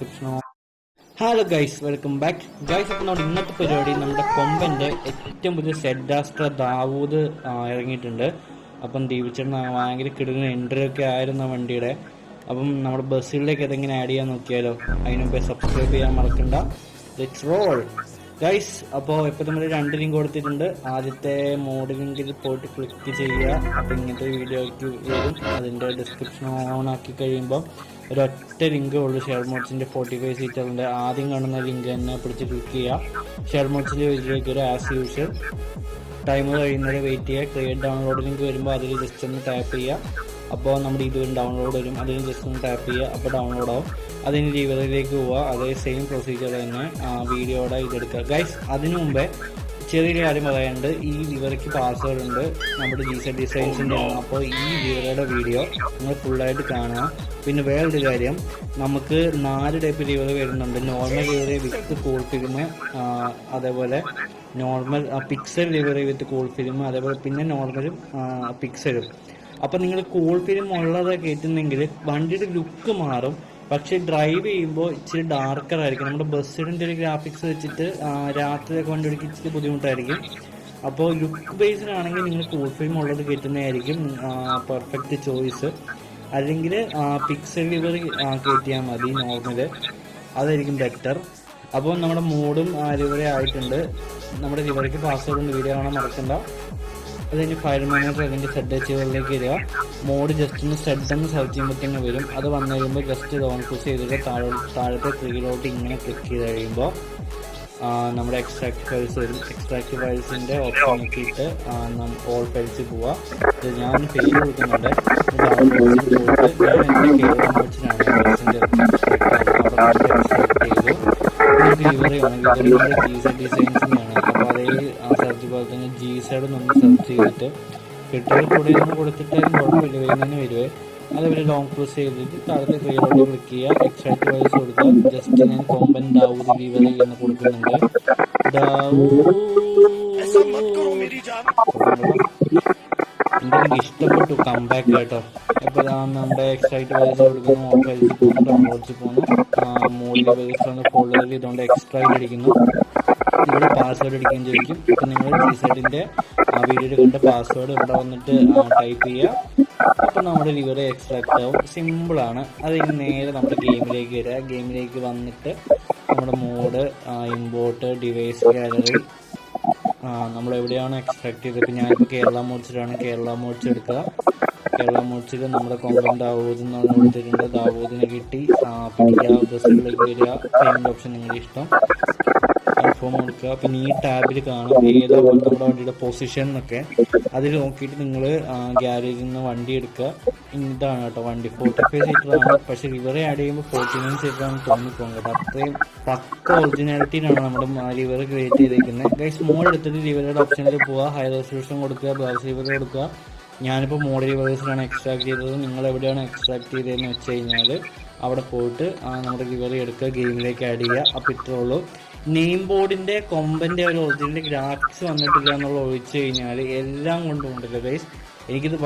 ഡിസ്ക്രിപ്ഷനോ. Hello guys, welcome back guys. അപ്പോൾ നമ്മുടെ ഇന്നത്തെ പരിപാടി നമ്മുടെ കൊമ്പൻ്റെ ഏറ്റവും പുതിയ സെഡാസ്റ്റർ ദാവൂദ് ഇറങ്ങിയിട്ടുണ്ട്. അപ്പം ദീപിച്ചേട്ടൻ ഭയങ്കര കിടുന്ന എൻട്രി ഒക്കെ ആയിരുന്നു വണ്ടിയുടെ. അപ്പം നമ്മുടെ ബസ്സിലേക്ക് അതെങ്ങനെ ആഡ് ചെയ്യാൻ നോക്കിയാലോ. അതിന് മുമ്പേ സബ്സ്ക്രൈബ് ചെയ്യാൻ മറക്കണ്ട. Let's role guys. അപ്പോൾ ഇപ്പോൾ നമ്മൾ 2 ലിങ്ക് കൊടുത്തിട്ടുണ്ട്. ആദ്യത്തെ മോഡ് ലിങ്കിൽ പോയിട്ട് ക്ലിക്ക് ചെയ്യുക. അപ്പോൾ ഇങ്ങനത്തെ വീഡിയോയ്ക്ക് വരും. അതിൻ്റെ ഡിസ്ക്രിപ്ഷൻ ഓൺ ആക്കി കഴിയുമ്പോൾ ഒരൊറ്റ ലിങ്കേ ഉള്ളൂ, ഷെയർ മോഡ്സിൻ്റെ 45 സീറ്ററിൻ്റെ. ആദ്യം കാണുന്ന ലിങ്ക് തന്നെ പിടിച്ച് ക്ലിക്ക് ചെയ്യുക. ഷെയർ മോഡ്സിൻ്റെ പേജിലേക്ക് ഒരു ആസ് യൂഷ്വൽ ടൈമർ കഴിയുന്നവരെ വെയിറ്റ് ചെയ്യുക. ക്രിയേറ്റ് ഡൗൺലോഡ് ലിങ്ക് വരുമ്പോൾ അതിൽ ജസ്റ്റ് ഒന്ന് ടാപ്പ് ചെയ്യുക. അപ്പോൾ നമ്മുടെ ഇത് ഡൗൺലോഡ് വരും. അതിന് ജസ്റ്റ് ഒന്ന് ടാപ്പ് ചെയ്യുക. അപ്പോൾ ഡൗൺലോഡ് ആവും. അതിന് ലിവറിലേക്ക് പോവുക. അതേ സെയിം പ്രൊസീജിയർ തന്നെ വീഡിയോയുടെ ഇതെടുക്കുക ഗൈസ്. അതിനു മുമ്പേ ചെറിയൊരു കാര്യം പറയാനുണ്ട്. ഈ ലിവറിക്ക് പാസ്വേഡ് ഉണ്ട്, നമ്മുടെ GZ ഡിസൈൻസിൻ്റെ ആണ്. അപ്പോൾ ഈ ലിവറുടെ വീഡിയോ നിങ്ങൾ ഫുള്ളായിട്ട് കാണുക. പിന്നെ വേറൊരു കാര്യം, നമുക്ക് 4 ടൈപ്പ് ലിവർ വരുന്നുണ്ട്. നോർമൽ ലിവർ വിത്ത് കൂൾ ഫിലിം, അതേപോലെ നോർമൽ പിക്സൽ ലിവർ വിത്ത് കൂൾ ഫിലിം, അതേപോലെ പിന്നെ നോർമലും പിക്സലും. അപ്പം നിങ്ങൾ കൂൾ ഫിലിം ഉള്ളത് കയറ്റുന്നെങ്കിൽ വണ്ടിയുടെ ലുക്ക് മാറും, പക്ഷേ ഡ്രൈവ് ചെയ്യുമ്പോൾ ഇച്ചിരി ഡാർക്കർ ആയിരിക്കും. നമ്മുടെ ബസ്സിൻ്റെ ഒരു ഗ്രാഫിക്സ് വെച്ചിട്ട് രാത്രിയൊക്കെ വണ്ടി ഓടിക്കാൻ ഇച്ചിരി ബുദ്ധിമുട്ടായിരിക്കും. അപ്പോൾ ലുക്ക് ബേസിലാണെങ്കിൽ നിങ്ങൾ കൂൾ ഫിലിം ഉള്ളത് കയറ്റുന്നതായിരിക്കും പെർഫെക്റ്റ് ചോയ്സ്. അല്ലെങ്കിൽ പിക്സൽ ലിവർ കയറ്റിയാൽ മതി, നോർമൽ, അതായിരിക്കും ബെറ്റർ. അപ്പോൾ നമ്മുടെ മോഡും ലിവറി ആയിട്ടുണ്ട്. നമ്മുടെ ലിവറിക്ക് പാസ്വേഡ് വീഡിയോ കാണാൻ മറക്കണ്ട. അതിന് ഫയൽ മാനേജർ അതിൻ്റെ സെഡ് എച്ചുകളിലേക്ക് വരിക. മോഡ് ജസ്റ്റ് ഒന്ന് സെഡ് എന്ന് സെർച്ച് ചെയ്യുമ്പോൾ തന്നെ വരും. അത് വന്നു കഴിയുമ്പോൾ ജസ്റ്റ് ഇത് ഓൺ ക്ലിക്ക് ചെയ്തിട്ട് താഴത്തെ ത്രീയിലോട്ട് ഇങ്ങനെ ക്ലിക്ക് ചെയ്ത് കഴിയുമ്പോൾ നമ്മുടെ എക്സ്ട്രാക്ട് ഫയൽസ് വരും. എക്സ്ട്രാക്ട് ഫയൽസിൻ്റെ ഓപ്ഷൻ നോക്കിയിട്ട് ഓൾ ഫയൽസിൽ പോവുക. ഇത് ഞാൻ പേര് കൊടുക്കുന്നുണ്ട്. ഡൗൺലോഡ്സിൽ പോയിട്ട് ഞാൻ എൻ്റെ കേരള മോഡ്സിനാണ് ബസ്സിൻ്റെ എക്സ്ട്രാക്ട് ചെയ്തു. ലിവറി ആണ്, ലിവറിയുടെ GZ ഡിസൈൻസിൻ്റെയാണ്. അപ്പോൾ അതേ സെർച്ച് പോലെ തന്നെ GZ നമ്മൾ സെർച്ച് ചെയ്തിട്ട് പെട്രോൾ കൂടെ ഒന്ന് കൊടുത്തിട്ടാലും കുഴപ്പമില്ല, വരുന്നതിന് വരുവേ. അതേപോലെ ലോങ് പ്രസ് ചെയ്തിട്ട് താഴത്തെ ക്രിയയിലോട്ട് ക്ലിക്ക് ചെയ്യുക. എക്സ്ട്രാക്ട് വൈസ് കൊടുക്കുക. ജസ്റ്റ് ഞാൻ കൊമ്പൻ ദാവൂദ് ലിവറി എന്ന് കൊടുക്കുന്നുണ്ട്. എനിക്ക് ഇഷ്ടപ്പെട്ടു കംബാക്ക് കേട്ടോ. ഇപ്പോൾ നമ്മുടെ എക്സ്ട്രാക്ട് വൈസ് കൊടുക്കുന്നു, ഓൺ ഫയൽസിൽ പോകുന്നു, ഡൗൺലോഡ്സിൽ പോകുന്നു, മോഡിലെ വൈസ് വന്ന് ഫോൾഡറിൽ ഇതുകൊണ്ട് എക്സ്ട്രാക്ട് അടിക്കുന്നു. ഇവിടെ പാസ്വേഡ് അടിക്കാൻ ചോദിക്കും. ഇപ്പം നിങ്ങൾ GZൻ്റെ വീഡിയോയിൽ കണ്ട പാസ്വേഡ് ഇവിടെ വന്നിട്ട് ടൈപ്പ് ചെയ്യുക. അപ്പോൾ നമ്മുടെ ലിവർ എക്സ്ട്രാക്ട് ആവും. സിമ്പിളാണ്. അത് ഇനി നേരെ നമ്മുടെ ഗെയിമിലേക്ക് വരിക. ഗെയിമിലേക്ക് വന്നിട്ട് നമ്മുടെ മോഡ്, ഇമ്പോർട്ട്, ഡിവൈസ് ഗാലറി, നമ്മൾ എവിടെയാണ് എക്സ്ട്രാക്ട് ചെയ്തത്. ഇപ്പം ഞാനിപ്പോൾ കേരള മോഡ്സിലാണ്. കേരള മോഡ്സ് എടുക്കുക. കേരള മോഡ്സിൽ നമ്മുടെ കൊമ്പൻ ദാവൂദ് എന്ന് പറഞ്ഞ് കൊടുത്തിട്ടുണ്ട്. ദാവൂദിനെ കിട്ടി. പിടിക്കുക, ബസ്സുകളിലേക്ക് വരിക. പേയ്മെൻറ്റ് ഓപ്ഷൻ നിങ്ങളുടെ ഇഷ്ടം, കൺഫേം കൊടുക്കുക. പിന്നെ ഈ ടാബിൽ കാണും ഏതാ നമ്മുടെ വണ്ടിയുടെ പൊസിഷൻ എന്നൊക്കെ. അതിൽ നോക്കിയിട്ട് നിങ്ങൾ ഗ്യാരേജിൽ നിന്ന് വണ്ടി എടുക്കുക. ഇതാണ് കേട്ടോ വണ്ടി. 45 സീറ്ററാണ്, പക്ഷേ ലിവറി ആഡ് ചെയ്യുമ്പോൾ 49 സീറ്ററാണ് തോന്നിപ്പോകും കേട്ടോ. അത്രയും പക്ക ഒറിജിനാലിറ്റിയിലാണ് നമ്മുടെ ലിവർ ക്രിയേറ്റ് ചെയ്തിരിക്കുന്നത് ഗൈസ്. മോഡ് എടുത്തിട്ട് ലിവറിയുടെ ഓപ്ഷനിൽ പോവുക. ഹൈ റെസൊല്യൂഷൻ കൊടുക്കുക, ബ്രൗസ് ലിവർ കൊടുക്കുക. ഞാനിപ്പോൾ മോഡ് ലിവേഴ്സിലാണ് എക്സ്ട്രാക്ട് ചെയ്തത്. നിങ്ങൾ എവിടെയാണ് എക്സ്ട്രാക്ട് ചെയ്തതെന്ന് വെച്ച് കഴിഞ്ഞാൽ അവിടെ പോയിട്ട് നമ്മുടെ ലിവറി എടുക്കുക, ഗെയിമിലേക്ക് ആഡ് ചെയ്യുക. അപ്പോൾ ഇത്രേ ഉള്ളൂ. നെയിം ബോർഡിൻ്റെ കൊമ്പൻ്റെ ഒരു ഒറിജിനൽ ഗ്രാഫിക്സ് വന്നിട്ടില്ല എന്നുള്ള ഒഴിച്ച് കഴിഞ്ഞാൽ എല്ലാം കൊണ്ടും ഉണ്ടല്ലോ ഗൈസ്. എനിക്കിത്